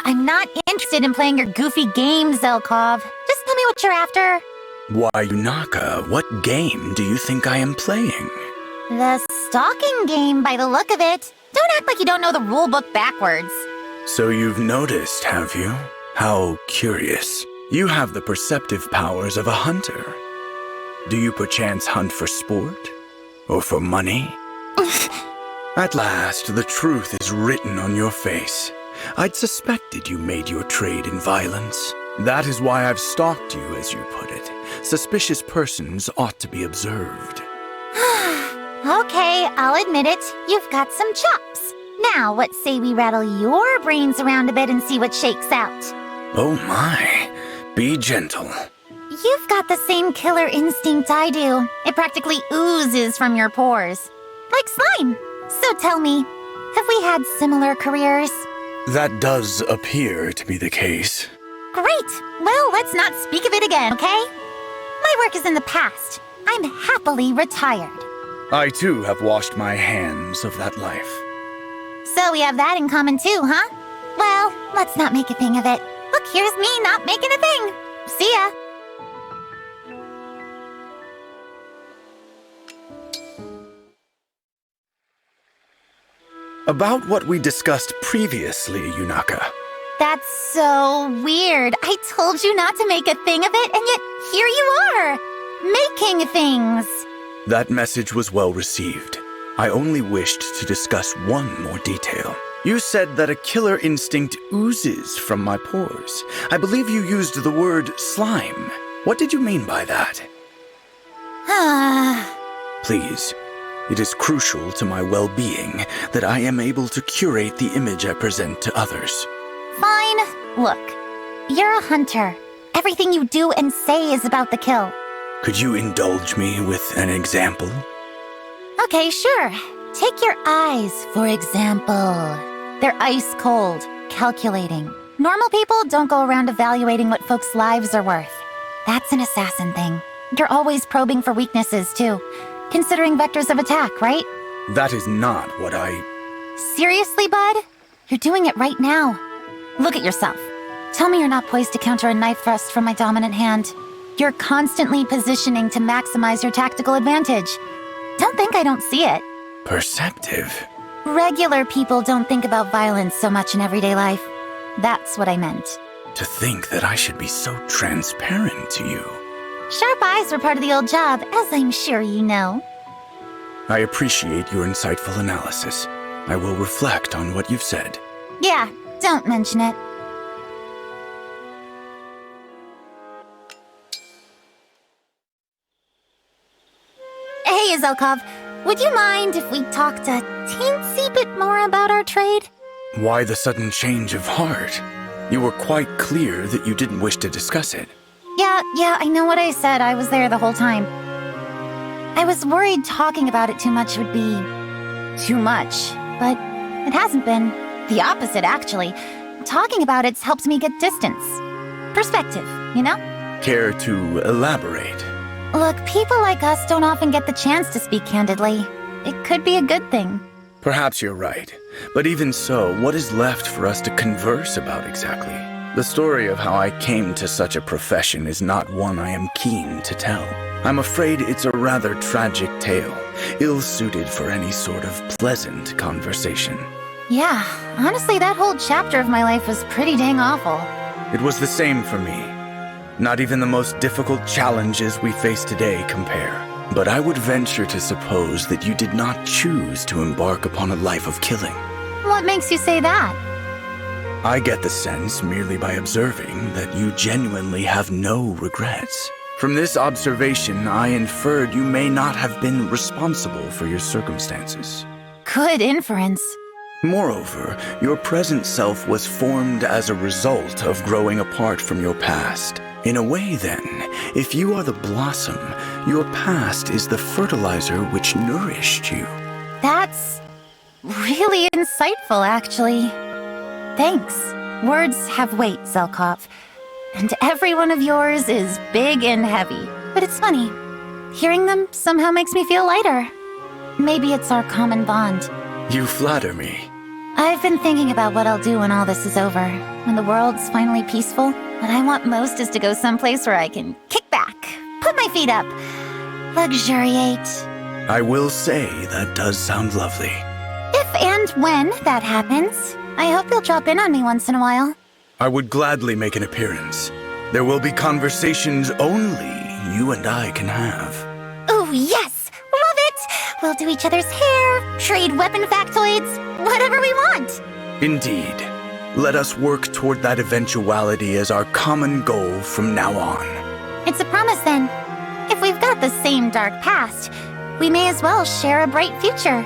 I'm not interested in playing your goofy game, Zelkov. Just tell me what you're after. Why, Yunaka, what game do you think I am playing? The stalking game, by the look of it. Don't act like you don't know the rulebook backwards. So you've noticed, have you? How curious. You have the perceptive powers of a hunter. Do you perchance hunt for sport? Or for money? At last, the truth is written on your face. I'd suspected you made your trade in violence. That is why I've stalked you, as you put it. Suspicious persons ought to be observed. Okay, I'll admit it. You've got some chops. Now, what say we rattle your brains around a bit and see what shakes out? Oh my. Be gentle. You've got the same killer instinct I do. It practically oozes from your pores. Like slime. So tell me, have we had similar careers? That does appear to be the case. Great! Well, let's not speak of it again, okay? My work is in the past. I'm happily retired. I too have washed my hands of that life. So we have that in common too, huh? Well, let's not make a thing of it. Look, here's me not making a thing. See ya. About what we discussed previously, Yunaka. That's so weird. I told you not to make a thing of it, and yet here you are, making things. That message was well received. I only wished to discuss one more detail. You said that a killer instinct oozes from my pores. I believe you used the word slime. What did you mean by that? Please. It is crucial to my well-being that I am able to curate the image I present to others. Fine. Look, you're a hunter. Everything you do and say is about the kill. Could you indulge me with an example? Okay, sure. Take your eyes, for example. They're ice cold, calculating. Normal people don't go around evaluating what folks' lives are worth. That's an assassin thing. You're always probing for weaknesses, too. Considering vectors of attack, right? That is not what I... Seriously, bud? You're doing it right now. Look at yourself. Tell me you're not poised to counter a knife thrust from my dominant hand. You're constantly positioning to maximize your tactical advantage. Don't think I don't see it. Perceptive? Regular people don't think about violence so much in everyday life. That's what I meant. To think that I should be so transparent to you. Sharp eyes were part of the old job, as I'm sure you know. I appreciate your insightful analysis. I will reflect on what you've said. Yeah, don't mention it. Hey, Zelkov, would you mind if we talked a teensy bit more about our trade? Why the sudden change of heart? You were quite clear that you didn't wish to discuss it. Yeah, I know what I said. I was there the whole time. I was worried talking about it too much would be... too much. But it hasn't been. The opposite, actually. Talking about it's helped me get distance. Perspective, you know? Care to elaborate? Look, people like us don't often get the chance to speak candidly. It could be a good thing. Perhaps you're right. But even so, what is left for us to converse about exactly? The story of how I came to such a profession is not one I am keen to tell. I'm afraid it's a rather tragic tale, ill-suited for any sort of pleasant conversation. Yeah, honestly, that whole chapter of my life was pretty dang awful. It was the same for me. Not even the most difficult challenges we face today compare. But I would venture to suppose that you did not choose to embark upon a life of killing. What makes you say that? I get the sense, merely by observing, that you genuinely have no regrets. From this observation, I inferred you may not have been responsible for your circumstances. Good inference. Moreover, your present self was formed as a result of growing apart from your past. In a way, then, if you are the blossom, your past is the fertilizer which nourished you. That's really insightful, actually. Thanks. Words have weight, Zelkov. And every one of yours is big and heavy. But it's funny. Hearing them somehow makes me feel lighter. Maybe it's our common bond. You flatter me. I've been thinking about what I'll do when all this is over, when the world's finally peaceful. What I want most is to go someplace where I can kick back, put my feet up, luxuriate. I will say that does sound lovely. If and when that happens, I hope you'll drop in on me once in a while. I would gladly make an appearance. There will be conversations only you and I can have. Oh, yes! Love it! We'll do each other's hair, trade weapon factoids, whatever we want. Indeed. Let us work toward that eventuality as our common goal from now on. It's a promise then. If we've got the same dark past, we may as well share a bright future.